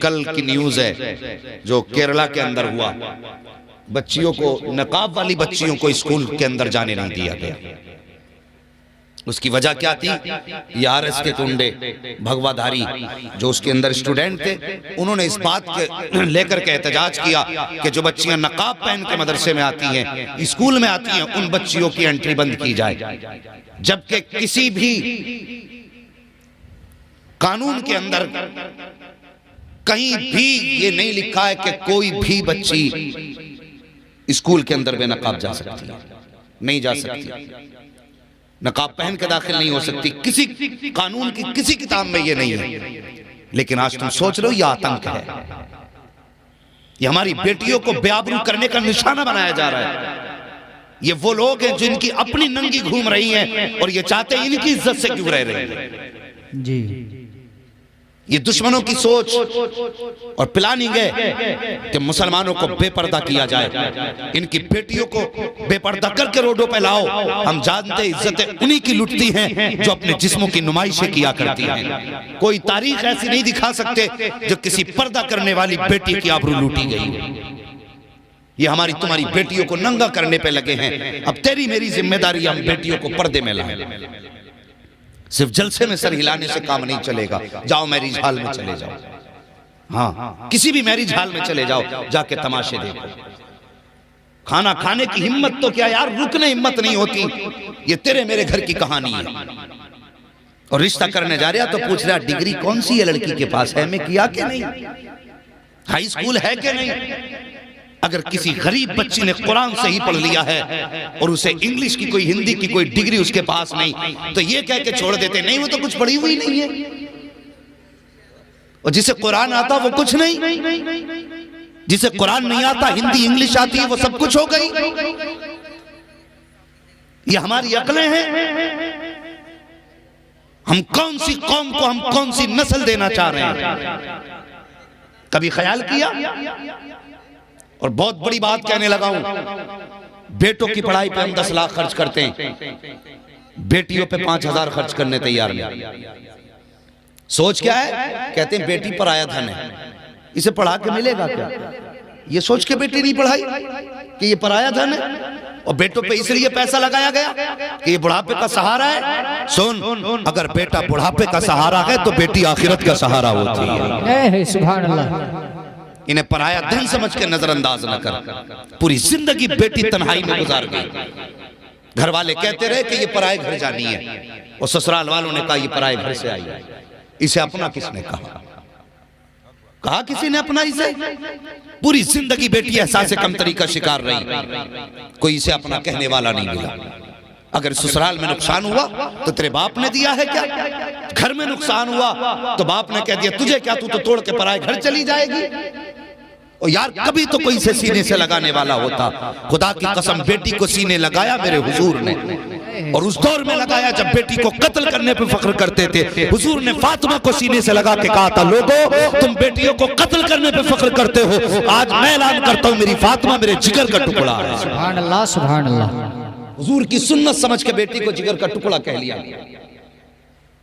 कल की न्यूज है जो केरला के अंदर हुआ, बच्चियों को, नकाब वाली बच्चियों को स्कूल के अंदर जाने नहीं दिया गया। उसकी वजह क्या थी? ये आरएस के गुंडे भगवाधारी जो उसके अंदर स्टूडेंट थे, उन्होंने इस बात के लेकर के एहतजाज किया कि जो बच्चियां नकाब पहन के मदरसे में आती हैं, स्कूल में आती हैं, उन बच्चियों की एंट्री बंद की जाए। जबकि किसी भी कानून के अंदर कहीं भी ये नहीं लिखा है कि कोई भी बच्ची स्कूल के अंदर बेनकाब जा सकती है, नहीं जा सकती, नकाब पहन के दाखिल नहीं हो सकती। किसी कानून की किसी किताब में ये नहीं है। लेकिन आज तुम सोच रहे हो ये आतंक है, ये हमारी बेटियों को बेआबरू करने का निशाना बनाया जा रहा है। ये वो लोग हैं जो इनकी अपनी नंगी घूम रही हैं और ये चाहते हैं इनकी इज्जत से क्यों रह रही है। जी, ये दुश्मनों की सोच और प्लानिंग है कि मुसलमानों को बेपर्दा किया जाए, इनकी बेटियों को बेपर्दा करके रोडों पे लाओ। हम जानते हैं इज्जतें उन्हीं की लुटती हैं जो अपने जिस्मों की नुमाइशें किया करती हैं। कोई तारीख ऐसी नहीं दिखा सकते जो किसी पर्दा करने वाली बेटी की आबरू लूटी गई। ये हमारी तुम्हारी बेटियों को नंगा करने पे लगे हैं। अब तेरी मेरी जिम्मेदारी हम बेटियों को पर्दे में लाएं। सिर्फ जलसे में सर हिलाने से काम नहीं चलेगा। जाओ मैरिज हॉल में चले जाओ, हाँ किसी भी मैरिज हॉल में चले जाओ, जाके तमाशे देखो। खाना खाने की हिम्मत तो क्या यार, रुकने हिम्मत नहीं होती। ये तेरे मेरे घर की कहानी है। और रिश्ता करने जा रहा तो पूछ रहा डिग्री कौन सी है लड़की के पास, है में किया कि नहीं, हाई स्कूल है कि नहीं। अगर किसी गरीब बच्ची ने कुरान से ही पढ़ लिया है और उसे इंग्लिश की कोई, हिंदी की कोई डिग्री उसके पास नहीं, तो ये कह के छोड़ देते नहीं वो तो कुछ पढ़ी हुई नहीं है। और जिसे कुरान आता वो कुछ नहीं, जिसे कुरान नहीं आता, हिंदी इंग्लिश आती है, वो सब कुछ हो गई। ये हमारी अकलें हैं। हम कौन सी कौम को, हम कौन सी नस्ल देना चाह रहे हैं, कभी ख्याल किया? और बहुत बड़ी बात कहने लगा हूं, बेटों की पढ़ाई पे हम 10 लाख खर्च करते हैं, बेटियों पे 5,000 खर्च करने तैयार नहीं। सोच क्या है? कहते हैं बेटी पराया धन है, इसे पढ़ा के मिलेगा क्या? ये सोच के बेटी नहीं पढ़ाई कि ये पराया धन है। और बेटों पे इसलिए पैसा लगाया गया कि ये बुढ़ापे का सहारा है। सुन, अगर बेटा बुढ़ापे का सहारा है तो बेटी आखिरत का सहारा होती है। सुभान अल्लाह। इन्हें पराया धन समझ के नजरअंदाज न कर। पूरी जिंदगी बेटी तन्हाई में गुजार गई। घर वाले कहते रहे कि ये पराए घर जानी है, और ससुराल वालों ने कहा ये पराए घर से आई है। इसे अपना किसने कहा? कहा किसी ने अपना इसे? पूरी जिंदगी बेटी एहसास कमतरी का शिकार रही, कोई इसे अपना कहने वाला नहीं मिला। अगर ससुराल में नुकसान हुआ तो तेरे बाप ने दिया है क्या? घर में नुकसान हुआ तो बाप ने कह दिया तुझे क्या, तू तो तोड़ के पराए घर चली जाएगी। और यार कभी तो कोई से सीने से लगाने वाला होता। खुदा की कसम बेटी को सीने लगाया मेरे हुजूर ने, और उस दौर में लगाया जब बेटी को कत्ल करने पर फख्र करते थे। हुजूर ने फातिमा को सीने से लगा के कहा था लोगों तुम बेटियों को कत्ल करने पर फख्र करते हो, आज मैं ऐलान करता हूं मेरी फातिमा मेरे जिगर का टुकड़ा है। सुभान अल्लाह, सुभान अल्लाह। हुजूर की सुन्नत समझ के बेटी को जिगर का टुकड़ा कह लिया।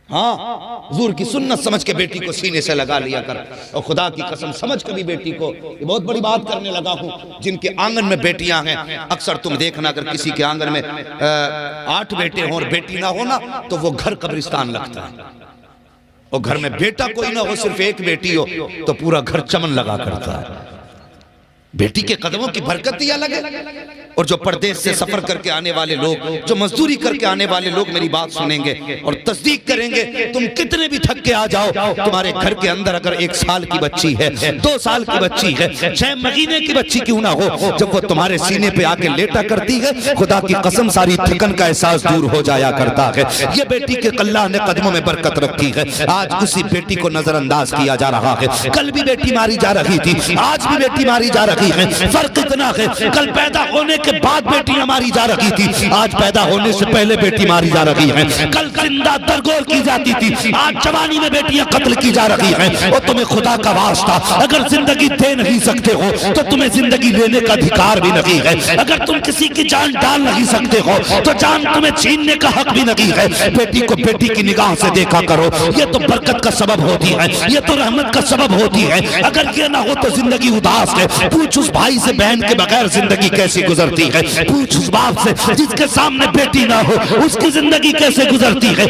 हाँ, हुजूर की सुन्नत समझ के बेटी को सीने से लगा लिया कर। और खुदा की कसम समझ के भी बेटी को, ये बहुत बड़ी बात करने लगा हूँ, जिनके आंगन में बेटियां हैं, अक्सर तुम देखना अगर किसी के आंगन में 8 बेटे हों और बेटी ना हो ना, तो वो घर कब्रिस्तान लगता है। और घर में बेटा कोई ना हो, सिर्फ एक बेटी हो, तो पूरा घर चमन लगा करता है। बेटी के कदमों की बरकत ही अलग है। और जो परदेश से सफर करके आने वाले लोग, जो मजदूरी करके आने वाले लोग मेरी बात सुनेंगे और तस्दीक करेंगे। तुम कितने भी थक के आ जाओ, तुम्हारे घर के अंदर अगर 1 साल की बच्ची है, 2 साल की बच्ची है, 6 महीने की बच्ची क्यों ना हो, जब वो तुम्हारे सीने पे आके लेटा करती है, खुदा की कसम सारी थकन का एहसास दूर हो जाया करता है। ये बेटी के अल्लाह ने कदमों में बरकत रखी है। आज उसी बेटी को नजरअंदाज किया जा रहा है। कल भी बेटी मारी जा रही थी, आज भी बेटी मारी जा रही है। फर्क इतना है, कल पैदा होने के बाद बेटियां मारी जा रही थी, आज पैदा होने से पहले बेटी मारी जा रही है। कल जिंदा दरगोर की जाती थी, आज जवानी में बेटियां कत्ल की जा रही हैं। और तुम्हें खुदा का वास्ता, अगर जिंदगी दे नहीं सकते हो तो तुम्हें जिंदगी लेने का अधिकार भी नहीं है। अगर तुम किसी की जान डाल नहीं सकते हो तो जान तुम्हें छीनने का हक भी नहीं है। बेटी को बेटी की निगाह से देखा करो, ये तो बरकत का सबब होती है, ये तो रहमत का सबब होती है। अगर ये ना हो तो जिंदगी उदास है। पूछ उस भाई से बहन के बगैर जिंदगी कैसी गुजरती है। पूछ उस बाप से जिसके सामने बेटी ना हो, उसकी जिंदगी कैसे गुजरती है।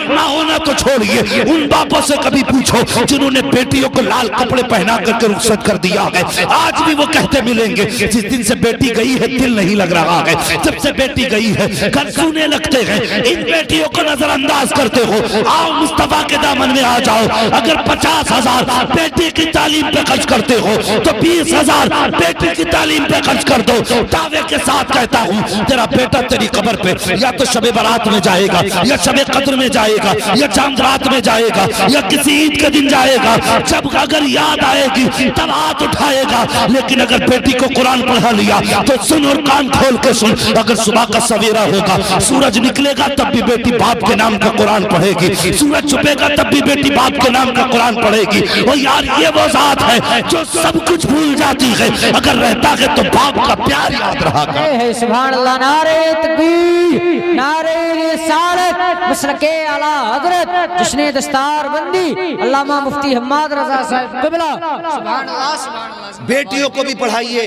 ना होना तो छोड़िए, उन बापों से कभी पूछो जिन्होंने बेटियों को लाल कपड़े पहना करके रुखसत कर दिया है। आज भी वो कहते मिलेंगे, जिस दिन से बेटी गई है दिल नहीं लग रहा है। जब से बेटी गई है घर सूने लगते हैं। इन बेटियों को नजरअंदाज करते हो। आओ मुस्तफा के दामन में आ जाओ। अगर 50,000 बेटी की तालीम पे खर्च करते हो तो 20,000 बेटी की तालीम पे खर्च कर दो। दावे के साथ कहता हूँ, तेरा बेटा तेरी कब्र पे या तो शबे बारात में जाएगा, या शबे कद्र में जाएगा, या चांद रात में जाएगा, या किसी ईद के दिन जाएगा। जब अगर याद आएगी तब हाथ उठाएगा। लेकिन अगर बेटी को कुरान पढ़ा लिया तो सुन और कान खोल के सुन। अगर सुबह का सवेरा होगा, सूरज निकलेगा तब भी बेटी बाप के नाम का कुरान पढ़ेगी। सूरज छुपेगा तब भी बेटी बाप के नाम का कुरान पढ़ेगी। और यार ये वो जात है जो सब कुछ भूल जाती है। अगर रहता है तो बाप का प्यार याद रहा है। सुभान अल्लाह, नारे तकबीर, नारे रिसालत, मसलके आला हजरत जिसने दस्तार बंदी अल्लामा मुफ्ती हम्माद रजा साहब क़िबला। सुभान अल्लाह, सुभान अल्लाह। बेटियों को भी पढ़ाइए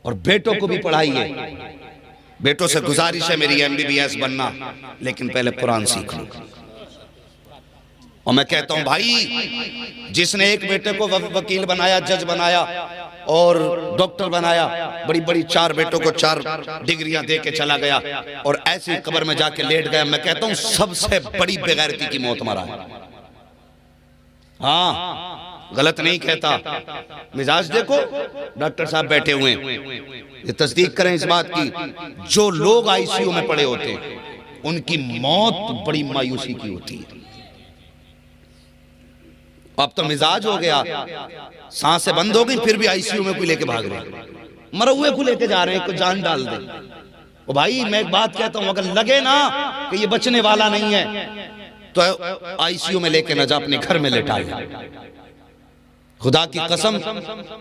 और बेटों को भी पढ़ाइए। बेटों से गुजारिश है मेरी MBBS बनना, लेकिन पहले कुरान सीख लो। और मैं कहता हूं भाई, जिसने एक बेटे को वकील बनाया, जज बनाया और डॉक्टर बनाया, बड़ी बड़ी 4 बेटों को 4 डिग्रियां दे के चला गया और ऐसी कब्र में जाके लेट गया, मैं कहता हूं सबसे बड़ी बेगैरती की मौत मरा है। हाँ, गलत नहीं कहता। मिजाज देखो, डॉक्टर साहब बैठे हुए हैं, ये तस्दीक करें इस बात की, जो लोग ICU में पड़े होते हैं उनकी मौत बड़ी मायूसी की होती है। अब तो मिजाज हो गया, सांसें बंद हो गई फिर भी ICU में कोई लेके भाग रहे हैं, मरे हुए को लेके जा रहे हैं, कोई जान डाल दे। ओ भाई मैं एक बात कहता हूं, अगर लगे ना कि ये बचने वाला नहीं है तो ICU में लेके ना जा, अपने घर में लेटा ले। खुदा की कसम,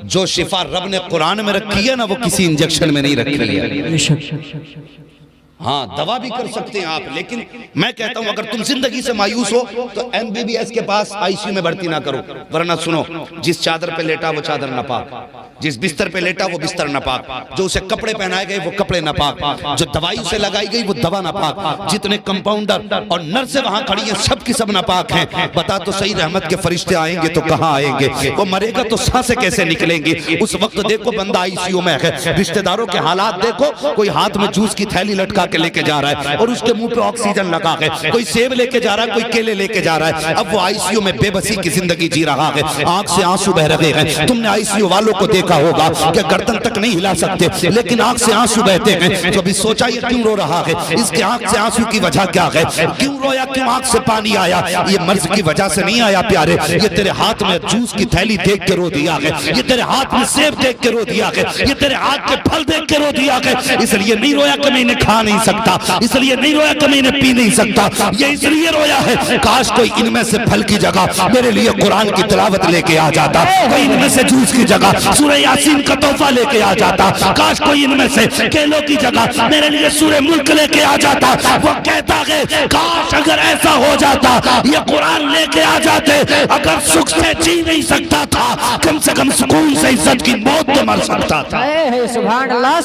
जो शिफा रब ने कुरान में रखी है ना, वो किसी इंजेक्शन में नहीं रखी है। हाँ, दवा भी कर सकते हैं आप, लेकिन मैं कहता हूं अगर तुम जिंदगी से मायूस हो तो MBBS के पास ICU में भर्ती ना करो। वरना सुनो, जिस चादर पे लेटा वो चादर नापाक, जिस बिस्तर पे लेटा वो बिस्तर नापाक, जो उसे कपड़े पहनाए गए वो कपड़े नापाक, जो दवाई उसे लगाई गई वो दवा नापाक, जितने कंपाउंडर और नर्सें वहां खड़ी हैं सब की सब नापाक हैं। बता तो सही, रहमत के फरिश्ते आएंगे तो कहां आएंगे? वो मरेगा तो सांसें कैसे निकलेंगी? उस वक्त देखो बंदा ICU में है, रिश्तेदारों के हालात देखो, कोई हाथ में जूस की थैली लटका के लेके जा रहा है और उसके मुंह पे ऑक्सीजन लगा है, कोई सेब लेके जा रहा है, कोई केले लेके जा रहा है। अब वो ICU में बेबसी की जिंदगी जी रहा है, आंख से आंसू बह रहे हैं। तुमने ICU वालों को देखा होगा कि गर्दन तक नहीं हिला सकते लेकिन आंख से आंसू बहते हैं। तो अभी सोचा ये क्यों रो रहा है, इसके आंख से आंसू की वजह क्या है, क्यों रोया, क्यों आंख से पानी आया? ये मर्ज की वजह से नहीं आया प्यारे, ये तेरे हाथ में जूस की थैली देख के रो दिया है, ये तेरे हाथ में सेब देख के रो दिया है, ये तेरे हाथ के फल देख के रो दिया है। इसलिए नहीं रोया कि मैं इन्हें खा नहीं सकता, इसलिए नहीं रोया कि मैं इन्हें पी नहीं सकता, ये इसलिए रोया है काश कोई इनमें से फल की जगह मेरे लिए कुरान की तिलावत लेके आ जाता, कोई इनमें से जूस की जगह सूरह यासीन का तोहफा लेके आ जाता, काश कोई इनमें से केलों की जगह मेरे लिए सूरह मुल्क लेके आ जाता। वो कहता है काश अगर ऐसा हो जाता, ये कुरान लेके आ जाते, अगर सुख से जी नहीं सकता था कम से कम सुकून से इज्जत की मौत तो मर सकता था। सुभान अल्लाह।